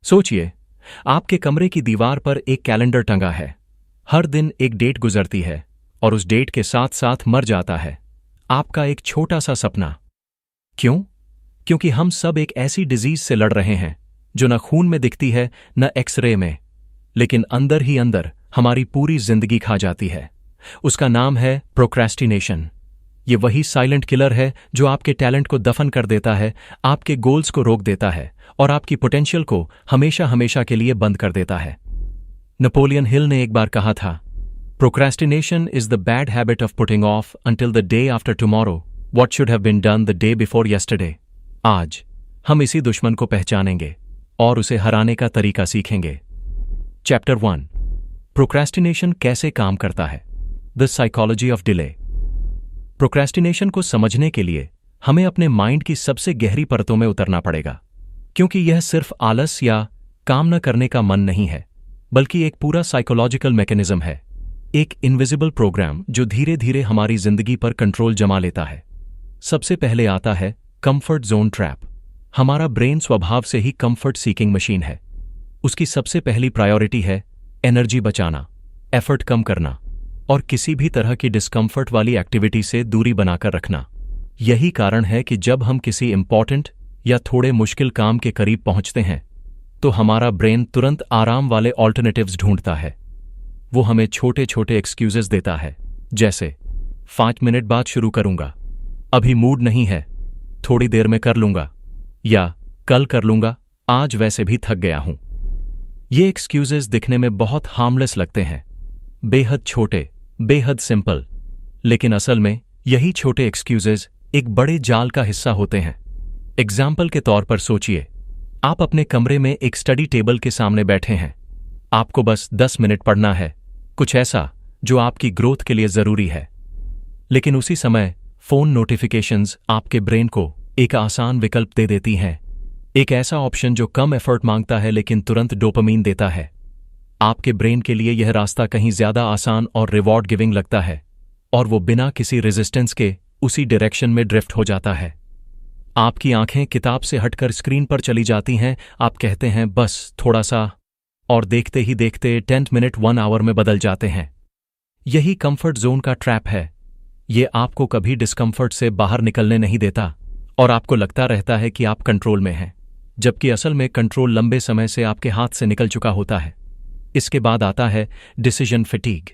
सोचिए, आपके कमरे की दीवार पर एक कैलेंडर टंगा है। हर दिन एक डेट गुजरती है और उस डेट के साथ साथ मर जाता है आपका एक छोटा सा सपना। क्यों? क्योंकि हम सब एक ऐसी डिजीज से लड़ रहे हैं जो न खून में दिखती है न एक्सरे में, लेकिन अंदर ही अंदर हमारी पूरी जिंदगी खा जाती है। उसका नाम है प्रोक्रेस्टिनेशन। ये वही साइलेंट किलर है जो आपके टैलेंट को दफन कर देता है, आपके गोल्स को रोक देता है और आपकी पोटेंशियल को हमेशा हमेशा के लिए बंद कर देता है। नेपोलियन हिल ने एक बार कहा था, procrastination is the bad habit of putting off until the day after tomorrow what should have been done the day before yesterday. आज हम इसी दुश्मन को पहचानेंगे और उसे हराने का तरीका सीखेंगे। चैप्टर 1, प्रोक्रेस्टिनेशन कैसे काम करता है, the psychology of delay. Procrastination को समझने के लिए हमें अपने माइंड की सबसे गहरी परतों में उतरना पड़ेगा, क्योंकि यह सिर्फ आलस या काम न करने का मन नहीं है, बल्कि एक पूरा साइकोलॉजिकल मैकेनिज्म है, एक इनविजिबल प्रोग्राम जो धीरे धीरे हमारी जिंदगी पर कंट्रोल जमा लेता है। सबसे पहले आता है कंफर्ट जोन ट्रैप। हमारा ब्रेन स्वभाव से ही कंफर्ट सीकिंग मशीन है। उसकी सबसे पहली प्रायोरिटी है एनर्जी बचाना, एफर्ट कम करना और किसी भी तरह की डिस्कम्फर्ट वाली एक्टिविटी से दूरी बनाकर रखना। यही कारण है कि जब हम किसी इंपॉर्टेंट या थोड़े मुश्किल काम के करीब पहुंचते हैं तो हमारा ब्रेन तुरंत आराम वाले ऑल्टरनेटिव्स ढूंढता है। वो हमें छोटे छोटे एक्सक्यूजेस देता है, जैसे 5 मिनट बाद शुरू करूंगा, अभी मूड नहीं है, थोड़ी देर में कर लूंगा, या कल कर लूंगा, आज वैसे भी थक गया हूं। ये एक्सक्यूजेस दिखने में बहुत हार्मलेस लगते हैं, बेहद छोटे, बेहद सिंपल, लेकिन असल में यही छोटे एक्सक्यूजेस एक बड़े जाल का हिस्सा होते हैं। एग्जाम्पल के तौर पर सोचिए, आप अपने कमरे में एक स्टडी टेबल के सामने बैठे हैं। आपको बस 10 मिनट पढ़ना है, कुछ ऐसा जो आपकी ग्रोथ के लिए जरूरी है। लेकिन उसी समय फोन नोटिफिकेशंस आपके ब्रेन को एक आसान विकल्प दे देती हैं, एक ऐसा ऑप्शन जो कम एफर्ट मांगता है लेकिन तुरंत डोपामीन देता है। आपके ब्रेन के लिए यह रास्ता कहीं ज्यादा आसान और रिवॉर्ड गिविंग लगता है और वो बिना किसी रेजिस्टेंस के उसी डायरेक्शन में ड्रिफ्ट हो जाता है। आपकी आंखें किताब से हटकर स्क्रीन पर चली जाती हैं। आप कहते हैं बस थोड़ा सा, और देखते ही देखते 10 मिनट 1 आवर में बदल जाते हैं। यही कंफर्ट जोन का ट्रैप है। ये आपको कभी डिस्कम्फर्ट से बाहर निकलने नहीं देता और आपको लगता रहता है कि आप कंट्रोल में हैं, जबकि असल में कंट्रोल लंबे समय से आपके हाथ से निकल चुका होता है। इसके बाद आता है डिसीजन फटीग,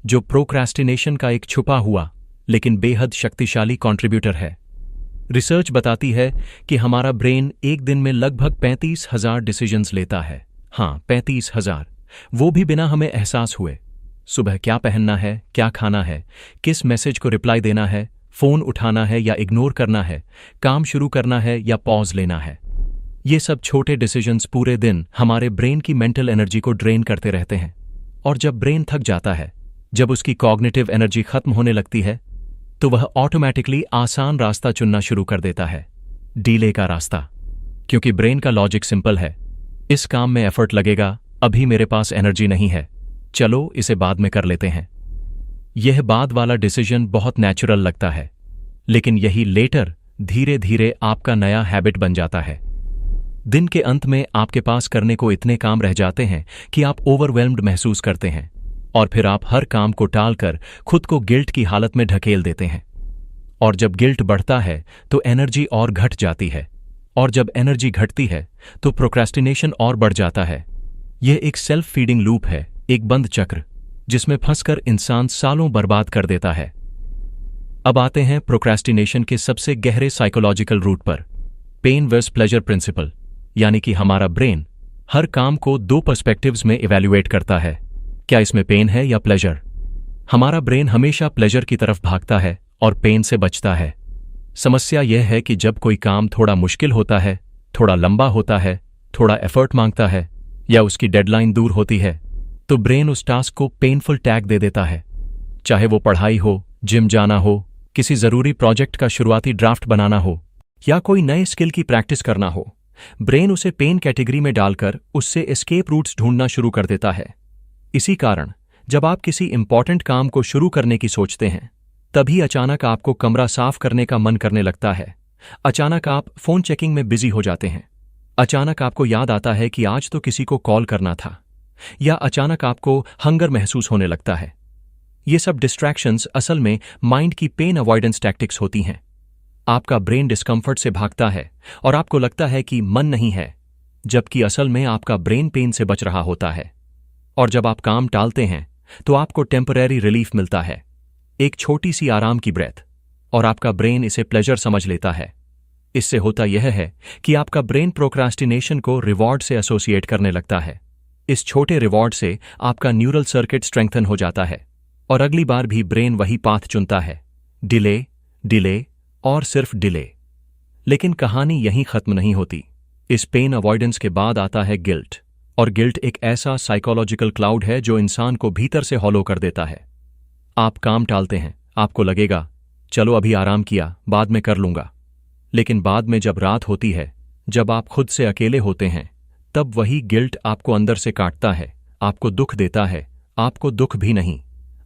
जो प्रोक्रेस्टिनेशन का एक छुपा हुआ लेकिन बेहद शक्तिशाली कंट्रीब्यूटर है। रिसर्च बताती है कि हमारा ब्रेन एक दिन में लगभग 35,000 डिसीजंस लेता है। हाँ, 35,000, वो भी बिना हमें एहसास हुए। सुबह क्या पहनना है, क्या खाना है, किस मैसेज को रिप्लाई देना है, फोन उठाना है या इग्नोर करना है, काम शुरू करना है या पॉज लेना है। ये सब छोटे डिसीजंस पूरे दिन हमारे ब्रेन की मेंटल एनर्जी को ड्रेन करते रहते हैं। और जब ब्रेन थक जाता है, जब उसकी कॉग्निटिव एनर्जी खत्म होने लगती है, तो वह ऑटोमैटिकली आसान रास्ता चुनना शुरू कर देता है, डीले का रास्ता। क्योंकि ब्रेन का लॉजिक सिंपल है, इस काम में एफर्ट लगेगा, अभी मेरे पास एनर्जी नहीं है, चलो इसे बाद में कर लेते हैं। यह बाद वाला डिसीजन बहुत नेचुरल लगता है, लेकिन यही लेटर धीरे धीरे आपका नया हैबिट बन जाता है। दिन के अंत में आपके पास करने को इतने काम रह जाते हैं कि आप ओवरवेल्म्ड महसूस करते हैं और फिर आप हर काम को टालकर खुद को गिल्ट की हालत में ढकेल देते हैं। और जब गिल्ट बढ़ता है तो एनर्जी और घट जाती है, और जब एनर्जी घटती है तो प्रोक्रेस्टिनेशन और बढ़ जाता है। यह एक सेल्फ फीडिंग लूप है, एक बंद चक्र जिसमें फंसकर इंसान सालों बर्बाद कर देता है। अब आते हैं प्रोक्रेस्टिनेशन के सबसे गहरे साइकोलॉजिकल रूट पर, पेन वर्स प्लेजर प्रिंसिपल, यानी कि हमारा ब्रेन हर काम को 2 पर्सपेक्टिव्स में इवैल्यूएट करता है। क्या इसमें पेन है या प्लेजर? हमारा ब्रेन हमेशा प्लेजर की तरफ भागता है और पेन से बचता है। समस्या यह है कि जब कोई काम थोड़ा मुश्किल होता है, थोड़ा लंबा होता है, थोड़ा एफर्ट मांगता है या उसकी डेडलाइन दूर होती है, तो ब्रेन उस टास्क को पेनफुल टैग दे देता है। चाहे वो पढ़ाई हो, जिम जाना हो, किसी जरूरी प्रोजेक्ट का शुरुआती ड्राफ्ट बनाना हो या कोई नए स्किल की प्रैक्टिस करना हो, ब्रेन उसे पेन कैटेगरी में डालकर उससे एस्केप रूट्स ढूंढना शुरू कर देता है। इसी कारण जब आप किसी इंपॉर्टेंट काम को शुरू करने की सोचते हैं, तभी अचानक आपको कमरा साफ करने का मन करने लगता है। अचानक आप फोन चेकिंग में बिजी हो जाते हैं अचानक आपको याद आता है कि आज तो किसी को कॉल करना था, या अचानक आपको हंगर महसूस होने लगता है। ये सब डिस्ट्रैक्शंस असल में माइंड की पेन अवॉइडेंस टैक्टिक्स होती हैं। आपका ब्रेन डिस्कम्फर्ट से भागता है और आपको लगता है कि मन नहीं है, जबकि असल में आपका ब्रेन पेन से बच रहा होता है। और जब आप काम टालते हैं तो आपको टेम्परेरी रिलीफ मिलता है, एक छोटी सी आराम की ब्रेथ, और आपका ब्रेन इसे प्लेजर समझ लेता है। इससे होता यह है कि आपका ब्रेन प्रोक्रास्टिनेशन को रिवॉर्ड से एसोसिएट करने लगता है। इस छोटे रिवॉर्ड से आपका न्यूरल सर्किट स्ट्रेंथन हो जाता है और अगली बार भी ब्रेन वही पाथ चुनता है, डिले, डिले और सिर्फ डिले। लेकिन कहानी यहीं खत्म नहीं होती। इस पेन अवॉइडेंस के बाद आता है गिल्ट, और गिल्ट एक ऐसा साइकोलॉजिकल क्लाउड है जो इंसान को भीतर से हॉलो कर देता है। आप काम टालते हैं, आपको लगेगा चलो अभी आराम किया, बाद में कर लूंगा। लेकिन बाद में जब रात होती है, जब आप खुद से अकेले होते हैं, तब वही गिल्ट आपको अंदर से काटता है, आपको दुख देता है। आपको दुख भी नहीं,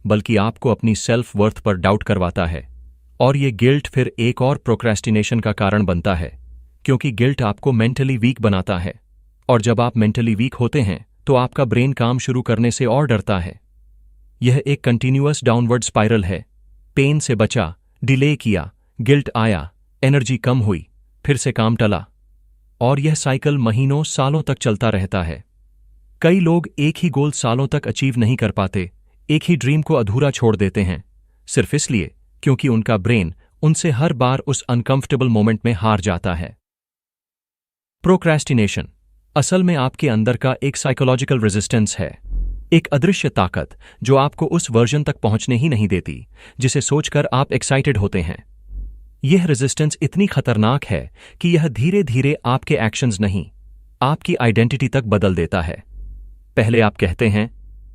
बल्कि आपको अपनी सेल्फ वर्थ पर डाउट करवाता है। और ये गिल्ट फिर एक और प्रोक्रेस्टिनेशन का कारण बनता है, क्योंकि गिल्ट आपको मेंटली वीक बनाता है। और जब आप मेंटली वीक होते हैं तो आपका ब्रेन काम शुरू करने से और डरता है। यह एक कंटिन्यूअस डाउनवर्ड स्पाइरल है। पेन से बचा, डिले किया, गिल्ट आया, एनर्जी कम हुई, फिर से काम टला, और यह साइकिल महीनों सालों तक चलता रहता है। कई लोग एक ही गोल सालों तक अचीव नहीं कर पाते, एक ही ड्रीम को अधूरा छोड़ देते हैं, सिर्फ इसलिए क्योंकि उनका ब्रेन उनसे हर बार उस अनकंफर्टेबल मोमेंट में हार जाता है। प्रोक्रेस्टिनेशन असल में आपके अंदर का एक साइकोलॉजिकल रेजिस्टेंस है, एक अदृश्य ताकत जो आपको उस वर्जन तक पहुंचने ही नहीं देती जिसे सोचकर आप एक्साइटेड होते हैं। यह रेजिस्टेंस इतनी खतरनाक है कि यह धीरे धीरे आपके एक्शंस नहीं, आपकी आइडेंटिटी तक बदल देता है। पहले आप कहते हैं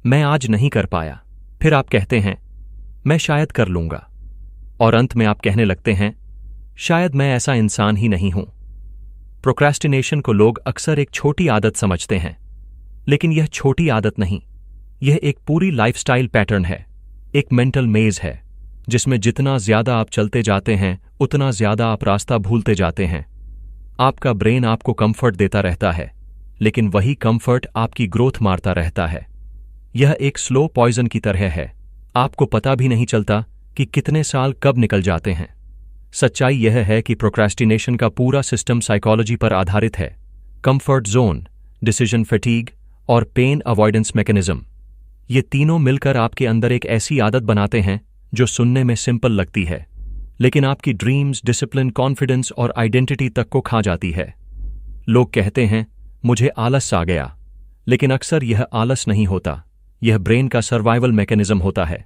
मैं आज नहीं कर पाया, फिर आप कहते हैं मैं शायद कर लूंगा, और अंत में आप कहने लगते हैं शायद मैं ऐसा इंसान ही नहीं हूं। प्रोक्रेस्टिनेशन को लोग अक्सर एक छोटी आदत समझते हैं, लेकिन यह छोटी आदत नहीं, यह एक पूरी लाइफस्टाइल पैटर्न है, एक मेंटल मेज है जिसमें जितना ज्यादा आप चलते जाते हैं उतना ज्यादा आप रास्ता भूलते जाते हैं। आपका ब्रेन आपको कंफर्ट देता रहता है, लेकिन वही कंफर्ट आपकी ग्रोथ मारता रहता है। यह एक स्लो पॉइजन की तरह है, आपको पता भी नहीं चलता कि कितने साल कब निकल जाते हैं। सच्चाई यह है कि प्रोक्रेस्टिनेशन का पूरा सिस्टम साइकोलॉजी पर आधारित है। कंफर्ट जोन, डिसीजन फटीग और पेन अवॉइडेंस मैकेनिज्म, ये तीनों मिलकर आपके अंदर एक ऐसी आदत बनाते हैं जो सुनने में सिंपल लगती है, लेकिन आपकी ड्रीम्स, डिसिप्लिन, कॉन्फिडेंस और आइडेंटिटी तक को खा जाती है। लोग कहते हैं मुझे आलस आ गया, लेकिन अक्सर यह आलस नहीं होता, यह ब्रेन का सर्वाइवल मैकेनिज्म होता है।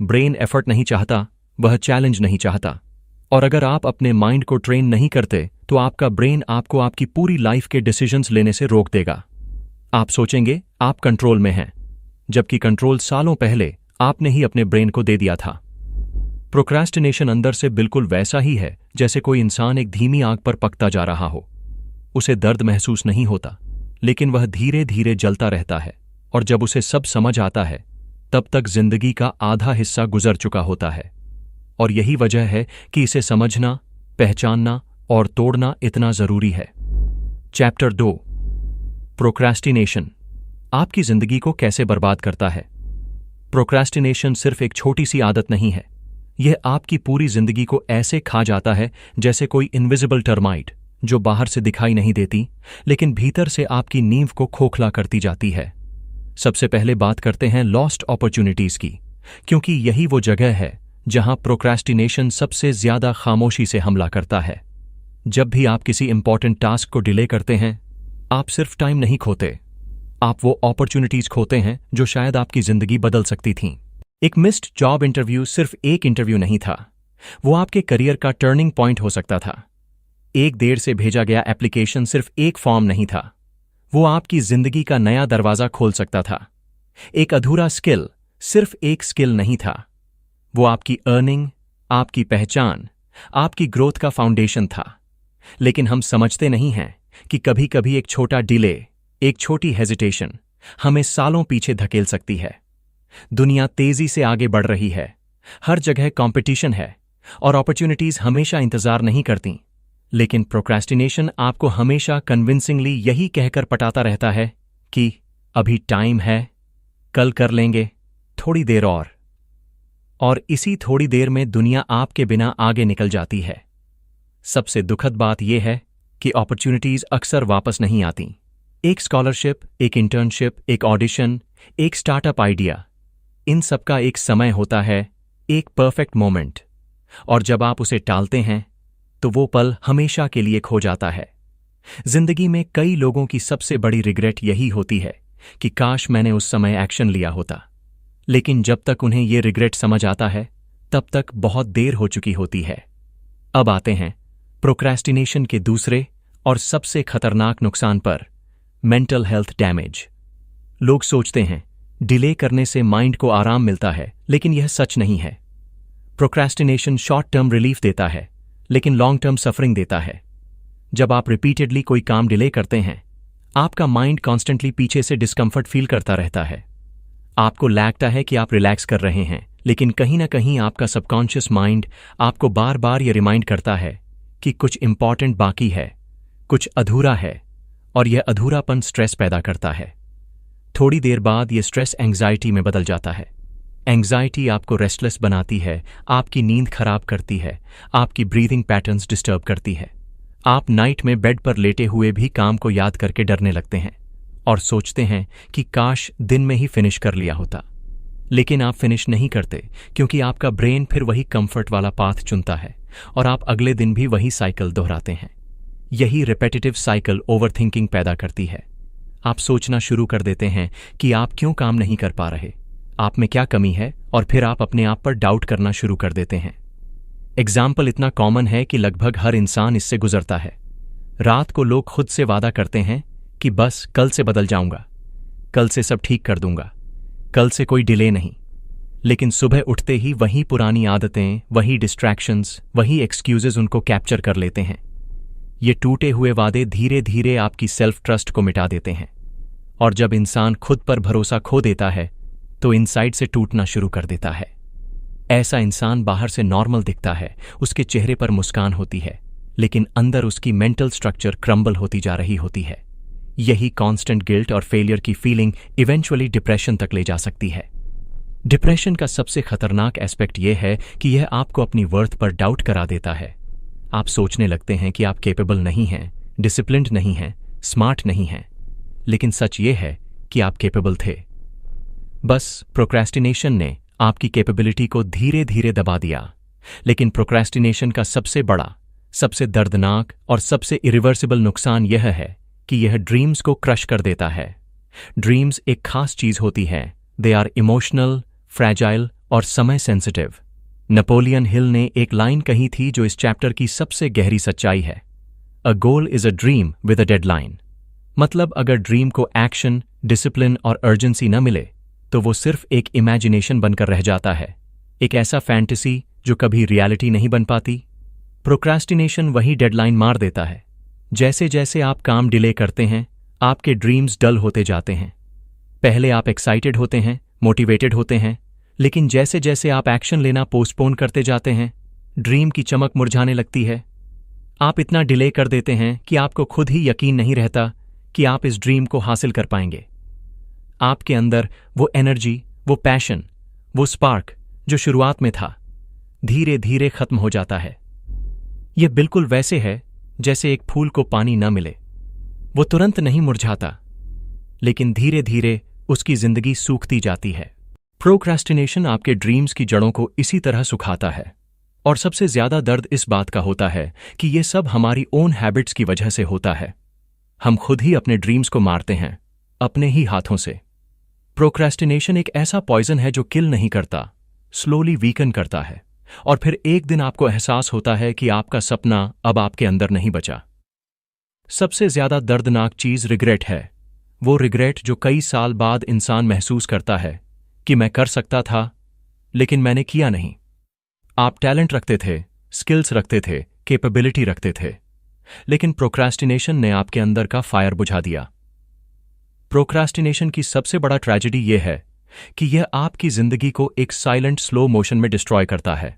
ब्रेन एफर्ट नहीं चाहता, वह चैलेंज नहीं चाहता। और अगर आप अपने माइंड को ट्रेन नहीं करते तो आपका ब्रेन आपको आपकी पूरी लाइफ के डिसीजंस लेने से रोक देगा। आप सोचेंगे आप कंट्रोल में हैं, जबकि कंट्रोल सालों पहले आपने ही अपने ब्रेन को दे दिया था। प्रोक्रेस्टिनेशन अंदर से बिल्कुल वैसा ही है जैसे कोई इंसान एक धीमी आग पर पकता जा रहा हो। उसे दर्द महसूस नहीं होता, लेकिन वह धीरे धीरे जलता रहता है, और जब उसे सब समझ आता है तब तक जिंदगी का आधा हिस्सा गुजर चुका होता है। और यही वजह है कि इसे समझना, पहचानना और तोड़ना इतना जरूरी है। चैप्टर 2, प्रोक्रेस्टिनेशन आपकी जिंदगी को कैसे बर्बाद करता है। प्रोक्रेस्टिनेशन सिर्फ एक छोटी सी आदत नहीं है, यह आपकी पूरी जिंदगी को ऐसे खा जाता है जैसे कोई इनविजिबल टर्माइट जो बाहर से दिखाई नहीं देती, लेकिन भीतर से आपकी नींव को खोखला करती जाती है। सबसे पहले बात करते हैं लॉस्ट अपॉर्चुनिटीज की, क्योंकि यही वो जगह है जहां प्रोक्रेस्टिनेशन सबसे ज्यादा खामोशी से हमला करता है। जब भी आप किसी इंपॉर्टेंट टास्क को डिले करते हैं, आप सिर्फ टाइम नहीं खोते, आप वो अपॉर्चुनिटीज खोते हैं जो शायद आपकी जिंदगी बदल सकती थीं। एक मिस्ड जॉब इंटरव्यू सिर्फ एक इंटरव्यू नहीं था, वो आपके करियर का टर्निंग पॉइंट हो सकता था। एक देर से भेजा गया एप्लीकेशन सिर्फ एक फॉर्म नहीं था, वो आपकी जिंदगी का नया दरवाजा खोल सकता था। एक अधूरा स्किल सिर्फ एक स्किल नहीं था, वो आपकी अर्निंग, आपकी पहचान, आपकी ग्रोथ का फाउंडेशन था। लेकिन हम समझते नहीं हैं कि कभी कभी एक छोटा डिले, एक छोटी हेजिटेशन हमें सालों पीछे धकेल सकती है। दुनिया तेजी से आगे बढ़ रही है, हर जगह कंपटीशन है, और अपॉर्चुनिटीज हमेशा इंतजार नहीं करती। लेकिन प्रोक्रेस्टिनेशन आपको हमेशा कन्विंसिंगली यही कहकर पटाता रहता है कि अभी टाइम है, कल कर लेंगे, थोड़ी देर और इसी थोड़ी देर में दुनिया आपके बिना आगे निकल जाती है। सबसे दुखद बात यह है कि अपॉर्चुनिटीज अक्सर वापस नहीं आती। एक स्कॉलरशिप, एक इंटर्नशिप, एक ऑडिशन, एक स्टार्टअप आइडिया, इन सब का एक समय होता है, एक परफेक्ट मोमेंट, और जब आप उसे टालते हैं तो वो पल हमेशा के लिए खो जाता है। जिंदगी में कई लोगों की सबसे बड़ी रिग्रेट यही होती है कि काश मैंने उस समय एक्शन लिया होता, लेकिन जब तक उन्हें ये रिग्रेट समझ आता है तब तक बहुत देर हो चुकी होती है। अब आते हैं प्रोक्रेस्टिनेशन के दूसरे और सबसे खतरनाक नुकसान पर, मेंटल हेल्थ डैमेज। लोग सोचते हैं डिले करने से माइंड को आराम मिलता है, लेकिन यह सच नहीं है। प्रोक्रेस्टिनेशन शॉर्ट टर्म रिलीफ देता है, लेकिन लॉन्ग टर्म सफरिंग देता है। जब आप रिपीटेडली कोई काम डिले करते हैं, आपका माइंड कॉन्स्टेंटली पीछे से डिस्कम्फर्ट फील करता रहता है। आपको लगता है कि आप रिलैक्स कर रहे हैं, लेकिन कहीं ना कहीं आपका सबकॉन्शियस माइंड आपको बार बार ये रिमाइंड करता है कि कुछ इंपॉर्टेंट बाकी है, कुछ अधूरा है, और यह अधूरापन स्ट्रेस पैदा करता है। थोड़ी देर बाद यह स्ट्रेस एंग्जाइटी में बदल जाता है। एंग्जाइटी आपको रेस्टलेस बनाती है, आपकी नींद खराब करती है, आपकी ब्रीदिंग पैटर्न्स डिस्टर्ब करती है। आप नाइट में बेड पर लेटे हुए भी काम को याद करके डरने लगते हैं और सोचते हैं कि काश दिन में ही फिनिश कर लिया होता, लेकिन आप फिनिश नहीं करते क्योंकि आपका ब्रेन फिर वही कंफर्ट वाला पाथ चुनता है और आप अगले दिन भी वही साइकिल दोहराते हैं। यही रिपेटिटिव साइकिल ओवरथिंकिंग पैदा करती है। आप सोचना शुरू कर देते हैं कि आप क्यों काम नहीं कर पा रहे, आप में क्या कमी है, और फिर आप अपने आप पर डाउट करना शुरू कर देते हैं। एग्जाम्पल इतना कॉमन है कि लगभग हर इंसान इससे गुजरता है। रात को लोग खुद से वादा करते हैं कि बस कल से बदल जाऊंगा, कल से सब ठीक कर दूंगा, कल से कोई डिले नहीं। लेकिन सुबह उठते ही वही पुरानी आदतें, वही डिस्ट्रैक्शंस, वही एक्सक्यूजेज उनको कैप्चर कर लेते हैं। ये टूटे हुए वादे धीरे धीरे आपकी सेल्फ ट्रस्ट को मिटा देते हैं, और जब इंसान खुद पर भरोसा खो देता है तो इनसाइड से टूटना शुरू कर देता है। ऐसा इंसान बाहर से नॉर्मल दिखता है, उसके चेहरे पर मुस्कान होती है, लेकिन अंदर उसकी मेंटल स्ट्रक्चर क्रम्बल होती जा रही होती है। यही कांस्टेंट गिल्ट और फेलियर की फीलिंग इवेंचुअली डिप्रेशन तक ले जा सकती है। डिप्रेशन का सबसे खतरनाक एस्पेक्ट यह है कि यह आपको अपनी वर्थ पर डाउट करा देता है। आप सोचने लगते हैं कि आप कैपेबल नहीं हैं, डिसिप्लिन्ड नहीं हैं, स्मार्ट नहीं हैं, लेकिन सच ये है कि आप कैपेबल थे। बस प्रोक्रेस्टिनेशन ने आपकी कैपेबिलिटी को धीरे धीरे दबा दिया। लेकिन प्रोक्रेस्टिनेशन का सबसे बड़ा, सबसे दर्दनाक और सबसे इरिवर्सिबल नुकसान यह है कि यह ड्रीम्स को क्रश कर देता है। ड्रीम्स एक खास चीज होती है। दे आर इमोशनल, फ्रैजाइल और समय सेंसिटिव। नेपोलियन हिल ने एक लाइन कही थी जो इस चैप्टर की सबसे गहरी सच्चाई है। A goal is a dream with a deadline. मतलब अगर ड्रीम को एक्शन, डिसिप्लिन और अर्जेंसी न मिले तो वो सिर्फ एक इमेजिनेशन बनकर रह जाता है, एक ऐसा फैंटेसी जो कभी रियलिटी नहीं बन पाती। प्रोक्रेस्टिनेशन वही डेडलाइन मार देता है। जैसे जैसे आप काम डिले करते हैं, आपके ड्रीम्स डल होते जाते हैं। पहले आप एक्साइटेड होते हैं, मोटिवेटेड होते हैं, लेकिन जैसे जैसे आप एक्शन लेना पोस्टपोन करते जाते हैं, ड्रीम की चमक मुरझाने लगती है। आप इतना डिले कर देते हैं कि आपको खुद ही यकीन नहीं रहता कि आप इस ड्रीम को हासिल कर पाएंगे। आपके अंदर वो एनर्जी, वो पैशन, वो स्पार्क जो शुरुआत में था, धीरे धीरे खत्म हो जाता है। यह बिल्कुल वैसे है जैसे एक फूल को पानी न मिले। वो तुरंत नहीं मुरझाता, लेकिन धीरे धीरे उसकी जिंदगी सूखती जाती है। प्रोक्रेस्टिनेशन आपके ड्रीम्स की जड़ों को इसी तरह सुखाता है। और सबसे ज्यादा दर्द इस बात का होता है कि ये सब हमारी ओन हैबिट्स की वजह से होता है। हम खुद ही अपने ड्रीम्स को मारते हैं, अपने ही हाथों से। प्रोक्रेस्टिनेशन एक ऐसा पॉइजन है जो किल नहीं करता, स्लोली वीकन करता है, और फिर एक दिन आपको एहसास होता है कि आपका सपना अब आपके अंदर नहीं बचा। सबसे ज्यादा दर्दनाक चीज रिग्रेट है। वो रिग्रेट जो कई साल बाद इंसान महसूस करता है कि मैं कर सकता था, लेकिन मैंने किया नहीं। आप टैलेंट रखते थे, स्किल्स रखते थे, कैपेबिलिटी रखते थे, लेकिन प्रोक्रेस्टिनेशन ने आपके अंदर का फायर बुझा दिया। प्रोक्रेस्टिनेशन की सबसे बड़ा ट्रेजेडी यह है कि यह आपकी जिंदगी को एक साइलेंट स्लो मोशन में डिस्ट्रॉय करता है।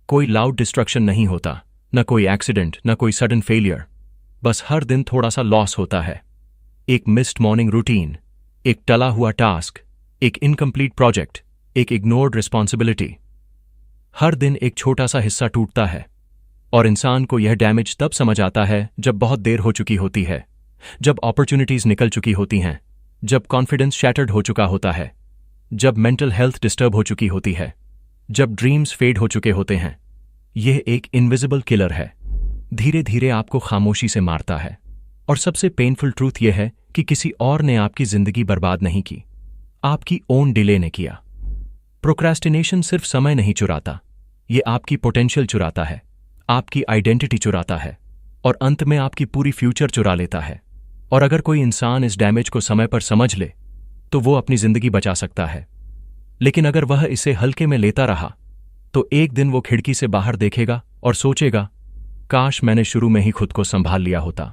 कोई लाउड डिस्ट्रक्शन नहीं होता, न कोई एक्सीडेंट, न कोई सडन फेलियर, बस हर दिन थोड़ा सा लॉस होता है। एक मिस्ड मॉर्निंग रूटीन, एक टला हुआ टास्क, एक इनकम्प्लीट प्रोजेक्ट, एक इग्नोर्ड रिस्पॉन्सिबिलिटी। हर दिन एक छोटा सा हिस्सा टूटता है और इंसान को यह डैमेज तब समझ आता है जब बहुत देर हो चुकी होती है, जब अपॉर्चुनिटीज निकल चुकी होती हैं, जब कॉन्फिडेंस शैटर्ड हो चुका होता है, जब मेंटल हेल्थ डिस्टर्ब हो चुकी होती है, जब ड्रीम्स फेड हो चुके होते हैं। यह एक इनविजिबल किलर है, धीरे धीरे आपको खामोशी से मारता है। और सबसे पेनफुल ट्रूथ यह है कि किसी और ने आपकी जिंदगी बर्बाद नहीं की, आपकी ओन डिले ने किया। प्रोक्रेस्टिनेशन सिर्फ समय नहीं चुराता, ये आपकी पोटेंशियल चुराता है, आपकी आइडेंटिटी चुराता है और अंत में आपकी पूरी फ्यूचर चुरा लेता है। और अगर कोई इंसान इस डैमेज को समय पर समझ ले तो वो अपनी जिंदगी बचा सकता है। लेकिन अगर वह इसे हल्के में लेता रहा तो एक दिन वो खिड़की से बाहर देखेगा और सोचेगा, काश मैंने शुरू में ही खुद को संभाल लिया होता।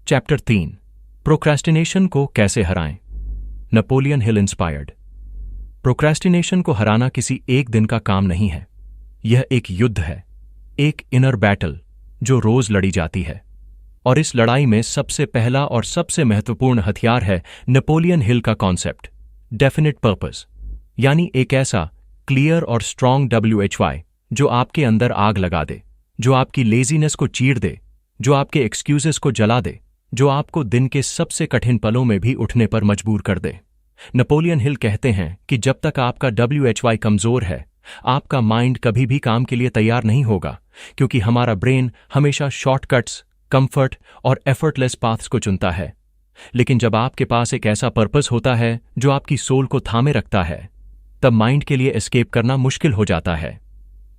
चैप्टर 3, प्रोक्रेस्टिनेशन को कैसे हराएं। Napoleon Hill inspired. प्रोक्रेस्टिनेशन को हराना किसी एक दिन का काम नहीं है, यह एक युद्ध है, एक इनर बैटल जो रोज लड़ी जाती है। और इस लड़ाई में सबसे पहला और सबसे महत्वपूर्ण हथियार है नेपोलियन हिल का कॉन्सेप्ट, डेफिनिट पर्पस, यानी एक ऐसा क्लियर और स्ट्रॉन्ग WHY जो आपके अंदर आग लगा दे, जो आपकी लेजीनेस को चीर दे, जो आपके एक्सक्यूजेस को जला दे, जो आपको दिन के सबसे कठिन पलों में भी उठने पर मजबूर कर दे। नेपोलियन हिल कहते हैं कि जब तक आपका WHY कमजोर है, आपका माइंड कभी भी काम के लिए तैयार नहीं होगा, क्योंकि हमारा ब्रेन हमेशा शॉर्टकट्स, कंफर्ट और एफर्टलेस पाथ्स को चुनता है। लेकिन जब आपके पास एक ऐसा पर्पस होता है जो आपकी सोल को थामे रखता है, तब माइंड के लिए एस्केप करना मुश्किल हो जाता है।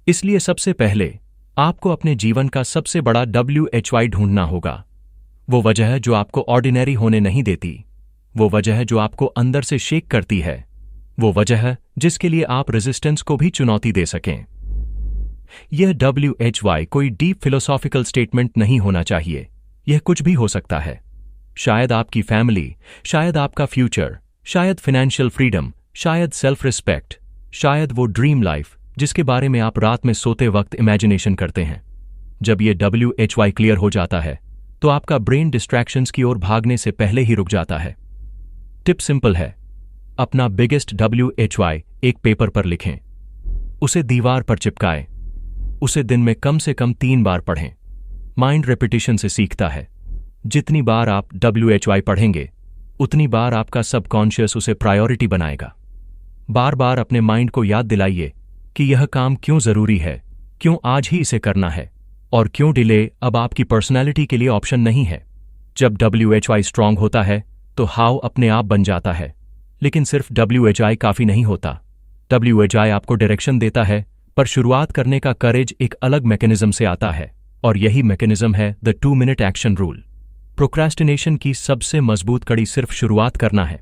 इसलिए सबसे पहले आपको अपने जीवन का सबसे बड़ा WHY ढूंढना होगा। वो वजह जो आपको ऑर्डिनरी होने नहीं देती, वो वजह जो आपको अंदर से शेक करती है, वो वजह जिसके लिए आप रेजिस्टेंस को भी चुनौती दे सकें। यह WHY कोई डीप फिलोसॉफिकल स्टेटमेंट नहीं होना चाहिए, यह कुछ भी हो सकता है। शायद आपकी फैमिली, शायद आपका फ्यूचर, शायद फाइनेंशियल फ्रीडम, शायद सेल्फ रिस्पेक्ट, शायद वो ड्रीम लाइफ जिसके बारे में आप रात में सोते वक्त इमेजिनेशन करते हैं। जब यह WHY क्लियर हो जाता है तो आपका ब्रेन डिस्ट्रैक्शंस की ओर भागने से पहले ही रुक जाता है। टिप सिंपल है, अपना बिगेस्ट WHY एक पेपर पर लिखें, उसे दीवार पर चिपकाएं, उसे दिन में कम से कम 3 बार पढ़ें। माइंड रेपिटेशन से सीखता है। जितनी बार आप WHY पढ़ेंगे उतनी बार आपका सबकॉन्शियस उसे प्रायोरिटी बनाएगा। बार बार अपने माइंड को याद दिलाइए कि यह काम क्यों जरूरी है, क्यों आज ही इसे करना है और क्यों डिले अब आपकी पर्सनैलिटी के लिए ऑप्शन नहीं है। जब WHY स्ट्रांग होता है तो हाउ अपने आप बन जाता है। लेकिन सिर्फ WHY काफी नहीं होता। WHY आपको डायरेक्शन देता है, पर शुरुआत करने का करेज एक अलग मैकेनिज्म से आता है और यही मैकेनिज्म है the 2 minute action rule. Procrastination की सबसे मजबूत कड़ी सिर्फ शुरुआत करना है।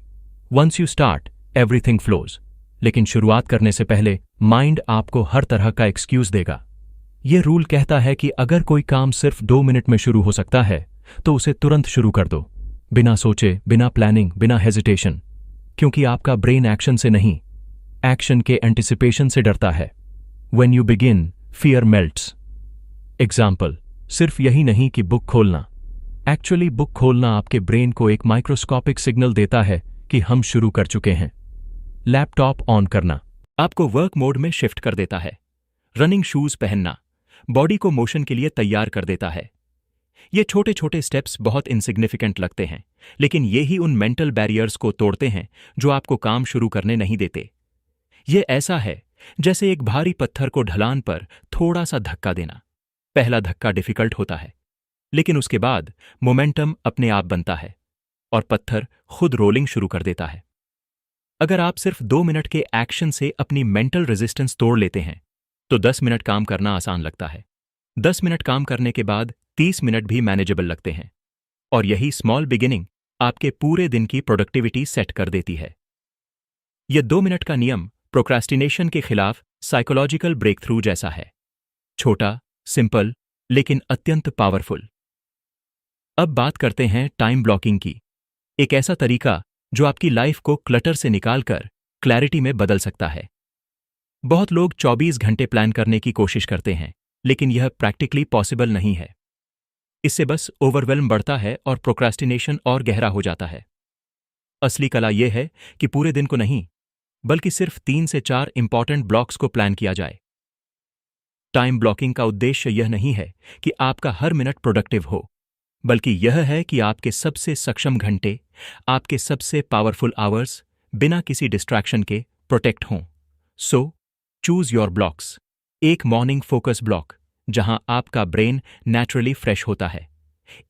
Once you start everything flows. लेकिन शुरुआत करने से पहले माइंड आपको हर तरह का एक्सक्यूज देगा। यह रूल कहता है कि अगर कोई काम सिर्फ 2 मिनट में शुरू हो सकता है तो उसे तुरंत शुरू कर दो, बिना सोचे, बिना प्लानिंग, बिना हेजिटेशन। क्योंकि आपका ब्रेन एक्शन से नहीं, एक्शन के एंटिसिपेशन से डरता है। When you begin, fear melts. Example, सिर्फ यही नहीं कि बुक खोलना। एक्चुअली बुक खोलना आपके ब्रेन को एक माइक्रोस्कोपिक सिग्नल देता है कि हम शुरू कर चुके हैं। लैपटॉप ऑन करना आपको वर्क मोड में शिफ्ट कर देता है। रनिंग शूज पहनना बॉडी को मोशन के लिए तैयार कर देता है। ये छोटे छोटे स्टेप्स बहुत इनसिग्निफिकेंट लगते हैं, लेकिन ये ही उन मेंटल बैरियर्स को तोड़ते हैं जो आपको काम शुरू करने नहीं देते। ये ऐसा है जैसे एक भारी पत्थर को ढलान पर थोड़ा सा धक्का देना। पहला धक्का डिफिकल्ट होता है, लेकिन उसके बाद मोमेंटम अपने आप बनता है और पत्थर खुद रोलिंग शुरू कर देता है। अगर आप सिर्फ 2 मिनट के एक्शन से अपनी मेंटल रेजिस्टेंस तोड़ लेते हैं तो 10 मिनट काम करना आसान लगता है। 10 मिनट काम करने के बाद 30 मिनट भी मैनेजेबल लगते हैं। और यही स्मॉल बिगिनिंग आपके पूरे दिन की प्रोडक्टिविटी सेट कर देती है। यह 2 मिनट का नियम प्रोक्रेस्टिनेशन के खिलाफ साइकोलॉजिकल ब्रेक थ्रू जैसा है। छोटा, सिंपल, लेकिन अत्यंत पावरफुल। अब बात करते हैं टाइम ब्लॉकिंग की, एक ऐसा तरीका जो आपकी लाइफ को क्लटर से निकालकर क्लैरिटी में बदल सकता है। बहुत लोग 24 घंटे प्लान करने की कोशिश करते हैं, लेकिन यह प्रैक्टिकली पॉसिबल नहीं है। इससे बस ओवरवेल्म बढ़ता है और प्रोक्रास्टिनेशन और गहरा हो जाता है। असली कला यह है कि पूरे दिन को नहीं, बल्कि सिर्फ 3 से 4 इंपॉर्टेंट ब्लॉक्स को प्लान किया जाए। टाइम ब्लॉकिंग का उद्देश्य यह नहीं है कि आपका हर मिनट प्रोडक्टिव हो, बल्कि यह है कि आपके सबसे सक्षम घंटे, आपके सबसे पावरफुल आवर्स बिना किसी डिस्ट्रैक्शन के प्रोटेक्ट हों। So choose your blocks. एक मॉर्निंग फोकस ब्लॉक, जहां आपका ब्रेन नेचुरली फ्रेश होता है।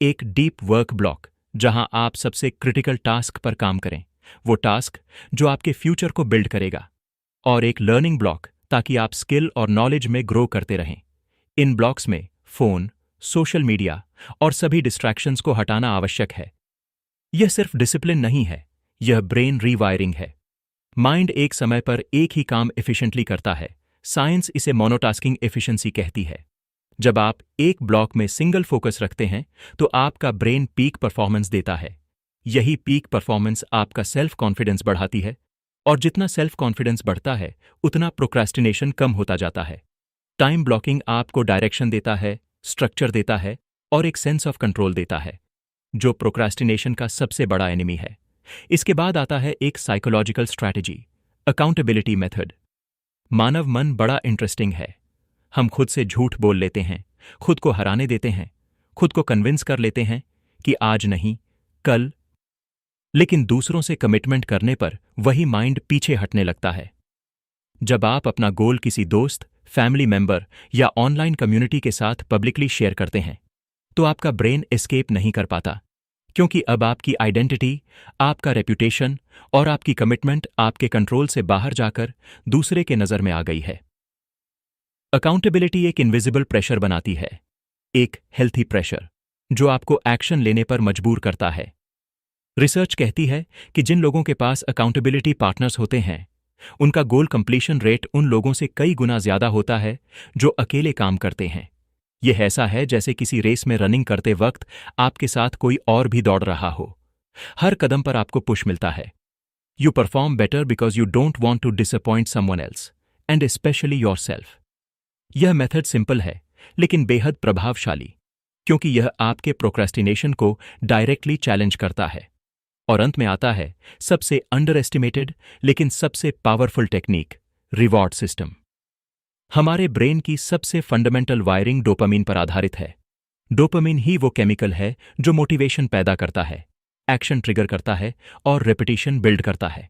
एक डीप वर्क ब्लॉक, जहां आप सबसे क्रिटिकल टास्क पर काम करें, वो टास्क जो आपके फ्यूचर को बिल्ड करेगा। और एक लर्निंग ब्लॉक, ताकि आप स्किल और नॉलेज में ग्रो करते रहें। इन ब्लॉक्स में फोन, सोशल मीडिया और सभी डिस्ट्रैक्शंस को हटाना आवश्यक है। यह सिर्फ डिसिप्लिन नहीं है, यह ब्रेन रीवायरिंग है। माइंड एक समय पर एक ही काम एफिशिएंटली करता है। साइंस इसे मोनोटास्किंग एफिशिएंसी कहती है। जब आप एक ब्लॉक में सिंगल फोकस रखते हैं, तो आपका ब्रेन पीक परफॉर्मेंस देता है। यही पीक परफॉर्मेंस आपका सेल्फ कॉन्फिडेंस बढ़ाती है, और जितना सेल्फ कॉन्फिडेंस बढ़ता है, उतना प्रोक्रास्टिनेशन कम होता जाता है। टाइम ब्लॉकिंग आपको डायरेक्शन देता है, स्ट्रक्चर देता है और एक सेंस ऑफ कंट्रोल देता है, जो प्रोक्रास्टिनेशन का सबसे बड़ा एनिमी है। इसके बाद आता है एक साइकोलॉजिकल स्ट्रैटेजी, अकाउंटेबिलिटी मेथड। मानव मन बड़ा इंटरेस्टिंग है। हम खुद से झूठ बोल लेते हैं, खुद को हराने देते हैं, खुद को कन्विंस कर लेते हैं कि आज नहीं, कल। लेकिन दूसरों से कमिटमेंट करने पर वही माइंड पीछे हटने लगता है। जब आप अपना गोल किसी दोस्त, फैमिली मेंबर या ऑनलाइन कम्युनिटी के साथ पब्लिकली शेयर करते हैं, तो आपका ब्रेन एस्केप नहीं कर पाता, क्योंकि अब आपकी आइडेंटिटी, आपका रेप्यूटेशन और आपकी कमिटमेंट आपके कंट्रोल से बाहर जाकर दूसरे के नजर में आ गई है। अकाउंटेबिलिटी एक इनविजिबल प्रेशर बनाती है, एक हेल्थी प्रेशर, जो आपको एक्शन लेने पर मजबूर करता है। रिसर्च कहती है कि जिन लोगों के पास अकाउंटेबिलिटी पार्टनर्स होते हैं, उनका गोल कंप्लीशन रेट उन लोगों से कई गुना ज्यादा होता है जो अकेले काम करते हैं। यह ऐसा है जैसे किसी रेस में रनिंग करते वक्त आपके साथ कोई और भी दौड़ रहा हो। हर कदम पर आपको पुश मिलता है। You perform better because you don't want to disappoint someone else, and especially yourself. यह मेथड सिंपल है, लेकिन बेहद प्रभावशाली, क्योंकि यह आपके प्रोक्रेस्टिनेशन को डायरेक्टली चैलेंज करता है। और अंत में आता है सबसे अंडर एस्टिमेटेड लेकिन सबसे पावरफुल टेक्निक, रिवॉर्ड सिस्टम। हमारे ब्रेन की सबसे फंडामेंटल वायरिंग डोपामीन पर आधारित है। डोपामीन ही वो केमिकल है जो मोटिवेशन पैदा करता है, एक्शन ट्रिगर करता है और रेपिटेशन बिल्ड करता है।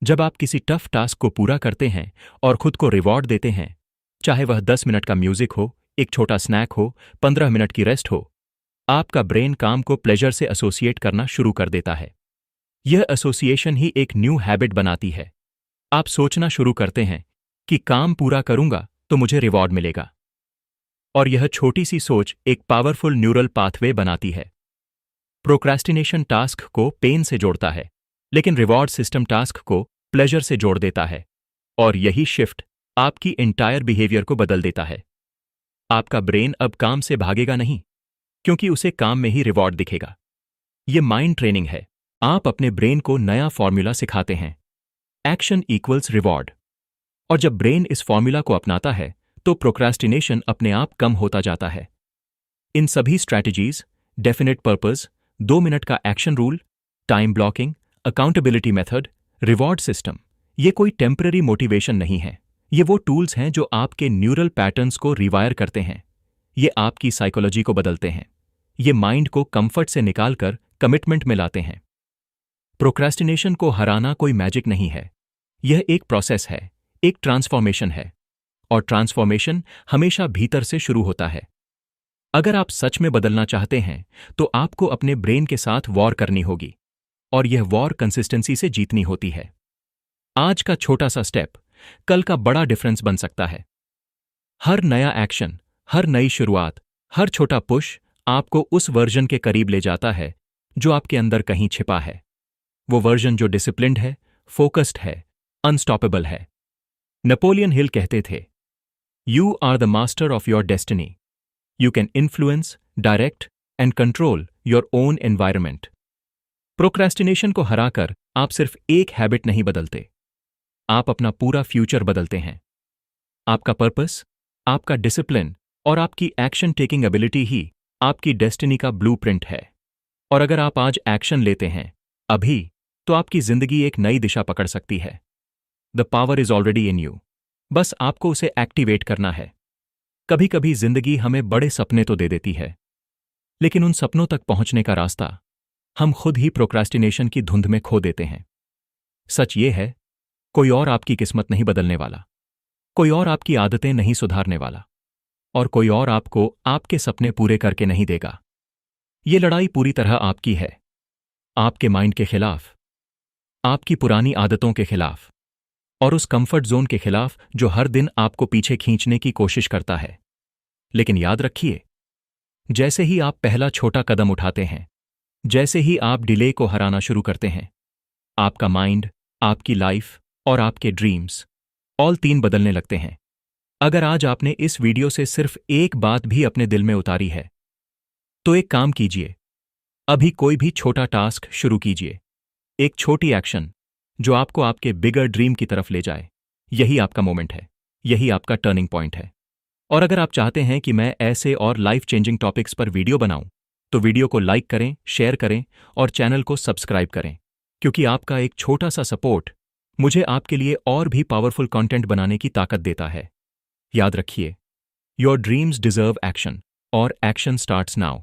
जब आप किसी टफ टास्क को पूरा करते हैं और खुद को रिवॉर्ड देते हैं, चाहे वह 10 मिनट का म्यूजिक हो, एक छोटा स्नैक हो, 15 मिनट की रेस्ट हो, आपका ब्रेन काम को प्लेजर से एसोसिएट करना शुरू कर देता है। यह एसोसिएशन ही एक न्यू हैबिट बनाती है। आप सोचना शुरू करते हैं कि काम पूरा करूंगा तो मुझे रिवॉर्ड मिलेगा। और यह छोटी सी सोच एक पावरफुल न्यूरल पाथवे बनाती है। प्रोक्रेस्टिनेशन टास्क को पेन से जोड़ता है, लेकिन रिवॉर्ड सिस्टम टास्क को प्लेजर से जोड़ देता है। और यही शिफ्ट आपकी एंटायर बिहेवियर को बदल देता है। आपका ब्रेन अब काम से भागेगा नहीं, क्योंकि उसे काम में ही रिवॉर्ड दिखेगा। यह माइंड ट्रेनिंग है। आप अपने ब्रेन को नया फॉर्मूला सिखाते हैं, एक्शन इक्वल्स रिवॉर्ड। और जब ब्रेन इस फॉर्मूला को अपनाता है, तो प्रोक्रेस्टिनेशन अपने आप कम होता जाता है। इन सभी स्ट्रैटेजीज, डेफिनेट पर्पस, 2 मिनट का action rule, time blocking, accountability method, reward system, ये कोई टेम्पररी मोटिवेशन नहीं है। ये वो टूल्स हैं जो आपके न्यूरल पैटर्न्स को रिवायर करते हैं। ये आपकी साइकोलॉजी को बदलते हैं। ये माइंड को कंफर्ट से निकालकर कमिटमेंट में लाते हैं। प्रोक्रेस्टिनेशन को हराना कोई मैजिक नहीं है। यह एक प्रोसेस है, एक ट्रांसफॉर्मेशन है। और ट्रांसफॉर्मेशन हमेशा भीतर से शुरू होता है। अगर आप सच में बदलना चाहते हैं, तो आपको अपने ब्रेन के साथ वॉर करनी होगी। और यह वॉर कंसिस्टेंसी से जीतनी होती है। आज का छोटा सा स्टेप कल का बड़ा डिफरेंस बन सकता है। हर नया एक्शन, हर नई शुरुआत, हर छोटा पुश आपको उस वर्जन के करीब ले जाता है जो आपके अंदर कहीं छिपा है। वो वर्जन जो डिसिप्लिन्ड है, फोकस्ड है, अनस्टॉपेबल है। नेपोलियन हिल कहते थे, you are the master of your destiny. You can influence, direct and control your own environment. Procrastination को हराकर आप सिर्फ एक हैबिट नहीं बदलते, आप अपना पूरा फ्यूचर बदलते हैं। आपका पर्पस, आपका डिसिप्लिन और आपकी एक्शन टेकिंग एबिलिटी ही आपकी डेस्टिनी का ब्लूप्रिंट है। और अगर आप आज एक्शन लेते हैं अभी, तो आपकी जिंदगी एक नई दिशा पकड़ सकती है। The power is already in you, बस आपको उसे एक्टिवेट करना है। कभी कभी जिंदगी हमें बड़े सपने तो दे देती है, लेकिन उन सपनों तक पहुंचने का रास्ता हम खुद ही प्रोक्रास्टिनेशन की धुंध में खो देते हैं। सच ये है, कोई और आपकी किस्मत नहीं बदलने वाला, कोई और आपकी आदतें नहीं सुधारने वाला, और कोई और आपको आपके सपने पूरे करके नहीं देगा। ये लड़ाई पूरी तरह आपकी है, आपके माइंड के खिलाफ, आपकी पुरानी आदतों के खिलाफ, और उस कंफर्ट जोन के खिलाफ जो हर दिन आपको पीछे खींचने की कोशिश करता है। लेकिन याद रखिए, जैसे ही आप पहला छोटा कदम उठाते हैं, जैसे ही आप डिले को हराना शुरू करते हैं, आपका माइंड, आपकी लाइफ और आपके ड्रीम्स ऑल तीन बदलने लगते हैं। अगर आज आपने इस वीडियो से सिर्फ एक बात भी अपने दिल में उतारी है, तो एक काम कीजिए, अभी कोई भी छोटा टास्क शुरू कीजिए, एक छोटी एक्शन जो आपको आपके बिगर ड्रीम की तरफ ले जाए। यही आपका मोमेंट है, यही आपका टर्निंग पॉइंट है। और अगर आप चाहते हैं कि मैं ऐसे और लाइफ चेंजिंग टॉपिक्स पर वीडियो बनाऊं, तो वीडियो को लाइक करें, शेयर करें और चैनल को सब्सक्राइब करें, क्योंकि आपका एक छोटा सा सपोर्ट मुझे आपके लिए और भी पावरफुल कंटेंट बनाने की ताकत देता है। याद रखिए, योर ड्रीम्स डिजर्व एक्शन, और एक्शन स्टार्ट्स नाउ।